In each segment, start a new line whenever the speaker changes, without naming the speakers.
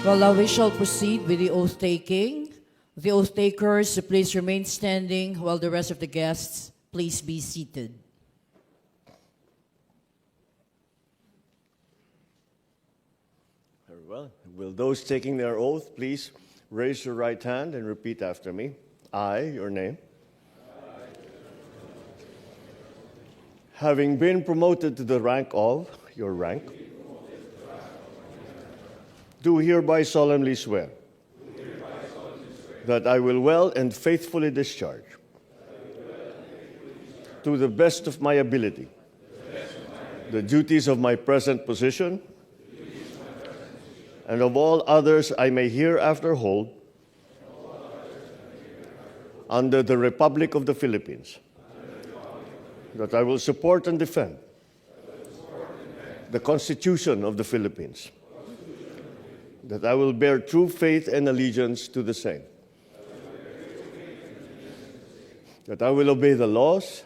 Well, now we shall proceed with the oath taking. The oath takers, please remain standing while the rest of the guests, please be seated.
Very well. Will those taking their oath please raise your right hand and repeat after me? I, your name. Having been promoted to the rank of your rank, do hereby solemnly swear that I will well and faithfully discharge, to the best of my ability, the duties of my present position and of all others I may hereafter hold under the Republic of the Philippines, that I will support and defend the Constitution of the Philippines, that I will bear true faith and allegiance to the same, that I will obey the laws,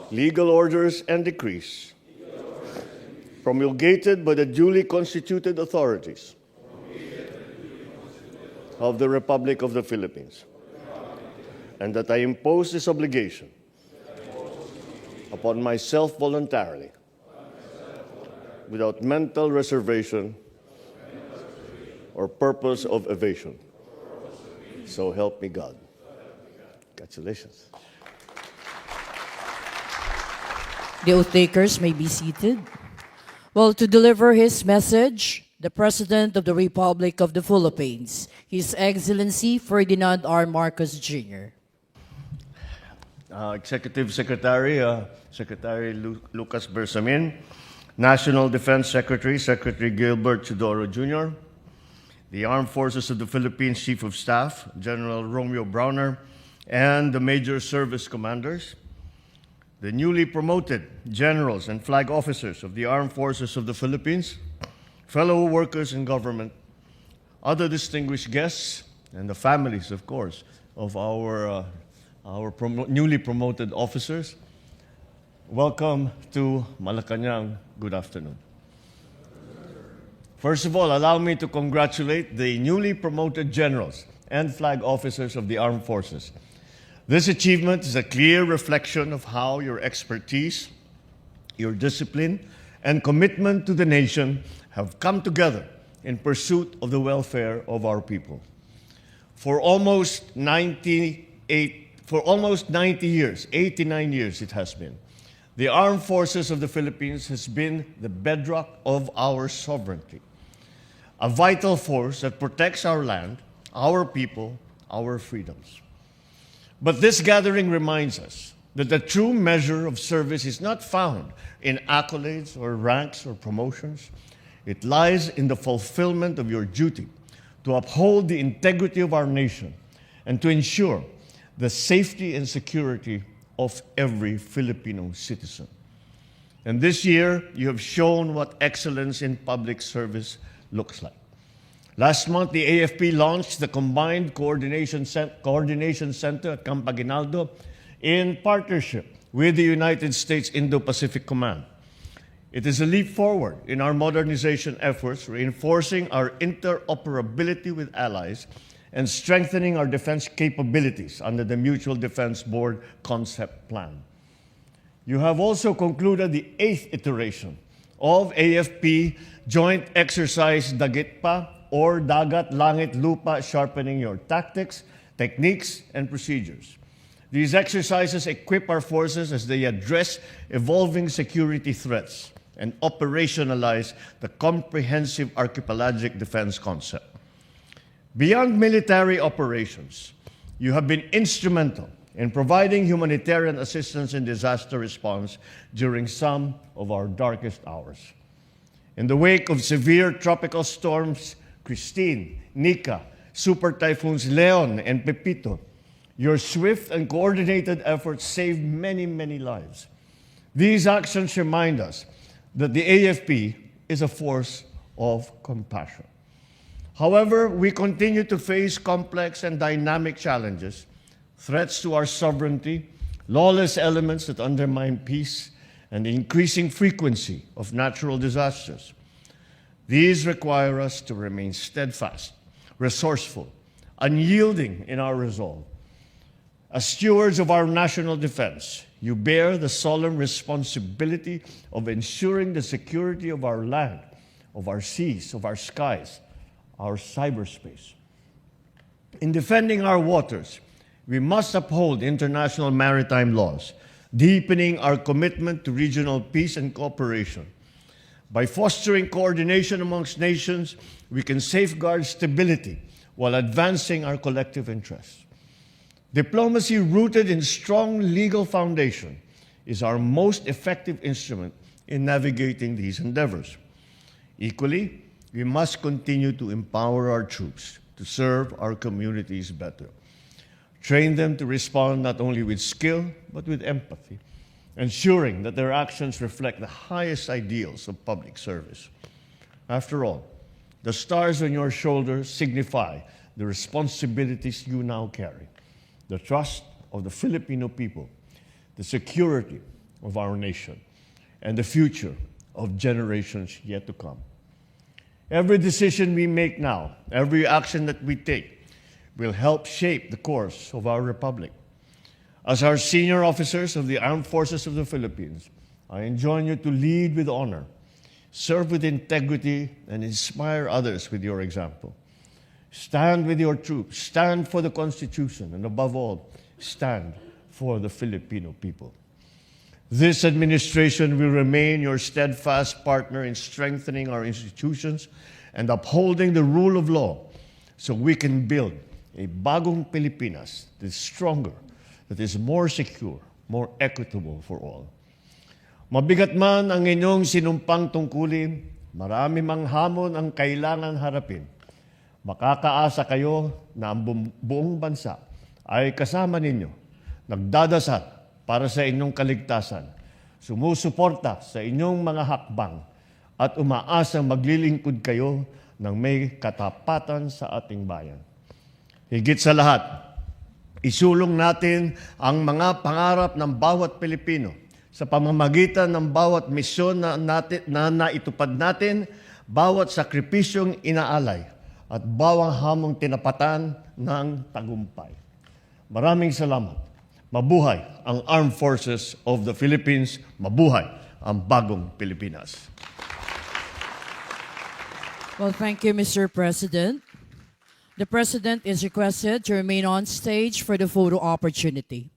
legal orders, and decrees promulgated by the duly constituted authorities of the Republic of the Philippines, and that I impose this obligation upon myself voluntarily, without mental reservation or purpose of evasion. So help me God. Congratulations.
The oath takers may be seated. Well, to deliver his message, the President of the Republic of the Philippines, His Excellency Ferdinand R. Marcos Jr.
Executive Secretary, Secretary Lucas Bersamin, National Defense Secretary, Secretary Gilbert Chidoro Jr., the Armed Forces of the Philippines Chief of Staff, General Romeo Browner, and the major service commanders, the newly promoted generals and flag officers of the Armed Forces of the Philippines, fellow workers in government, other distinguished guests, and the families, of course, of our newly promoted officers. Welcome to Malacanang. Good afternoon. First of all, allow me to congratulate the newly promoted generals and flag officers of the Armed Forces. This achievement is a clear reflection of how your expertise, your discipline, and commitment to the nation have come together in pursuit of the welfare of our people. For almost 90 years, 89 years it has been, the Armed Forces of the Philippines has been the bedrock of our sovereignty, a vital force that protects our land, our people, our freedoms. But this gathering reminds us that the true measure of service is not found in accolades or ranks or promotions. It lies in the fulfillment of your duty to uphold the integrity of our nation and to ensure the safety and security of every Filipino citizen. And this year, you have shown what excellence in public service looks like. Last month, the AFP launched the Combined Coordination Center at Camp Aguinaldo in partnership with the United States Indo-Pacific Command. It is a leap forward in our modernization efforts, reinforcing our interoperability with allies and strengthening our defense capabilities under the Mutual Defense Board concept plan. You have also concluded the 8th iteration of AFP Joint Exercise Dagitpa, or Dagat, Langit, Lupa, sharpening your tactics, techniques, and procedures. These exercises equip our forces as they address evolving security threats and operationalize the comprehensive archipelagic defense concept. Beyond military operations, you have been instrumental in providing humanitarian assistance and disaster response during some of our darkest hours. In the wake of severe tropical storms Christine, Nika, super typhoons Leon and Pepito, your swift and coordinated efforts saved many, many lives. These actions remind us that the AFP is a force of compassion. However, we continue to face complex and dynamic challenges, threats to our sovereignty, lawless elements that undermine peace, and the increasing frequency of natural disasters. These require us to remain steadfast, resourceful, unyielding in our resolve. As stewards of our national defense, you bear the solemn responsibility of ensuring the security of our land, of our seas, of our skies, our cyberspace. In defending our waters, we must uphold international maritime laws, deepening our commitment to regional peace and cooperation. By fostering coordination amongst nations, we can safeguard stability while advancing our collective interests. Diplomacy rooted in strong legal foundation is our most effective instrument in navigating these endeavors. Equally, we must continue to empower our troops to serve our communities better. Train them to respond not only with skill, but with empathy, ensuring that their actions reflect the highest ideals of public service. After all, the stars on your shoulders signify the responsibilities you now carry, the trust of the Filipino people, the security of our nation, and the future of generations yet to come. Every decision we make now, every action that we take, will help shape the course of our republic. As our senior officers of the Armed Forces of the Philippines, I enjoin you to lead with honor, serve with integrity, and inspire others with your example. Stand with your troops, stand for the Constitution, and above all, stand for the Filipino people. This administration will remain your steadfast partner in strengthening our institutions and upholding the rule of law so we can build a bagong Pilipinas that is stronger, that is more secure, more equitable for all. Mabigat man ang inyong sinumpang tungkulin, marami mang hamon ang kailangan harapin. Makakaasa kayo na ang buong bansa ay kasama ninyo, nagdadasal para sa inyong kaligtasan, sumusuporta sa inyong mga hakbang, at umaasang maglilingkod kayo ng may katapatan sa ating bayan. Higit sa lahat, isulong natin ang mga pangarap ng bawat Pilipino sa pamamagitan ng bawat misyon na naitupad natin, bawat sakripisyong inaalay, at bawang hamong tinapatan ng tagumpay. Maraming salamat. Mabuhay ang Armed Forces of the Philippines. Mabuhay ang bagong Pilipinas.
Well, thank you, Mr. President. The President is requested to remain on stage for the photo opportunity.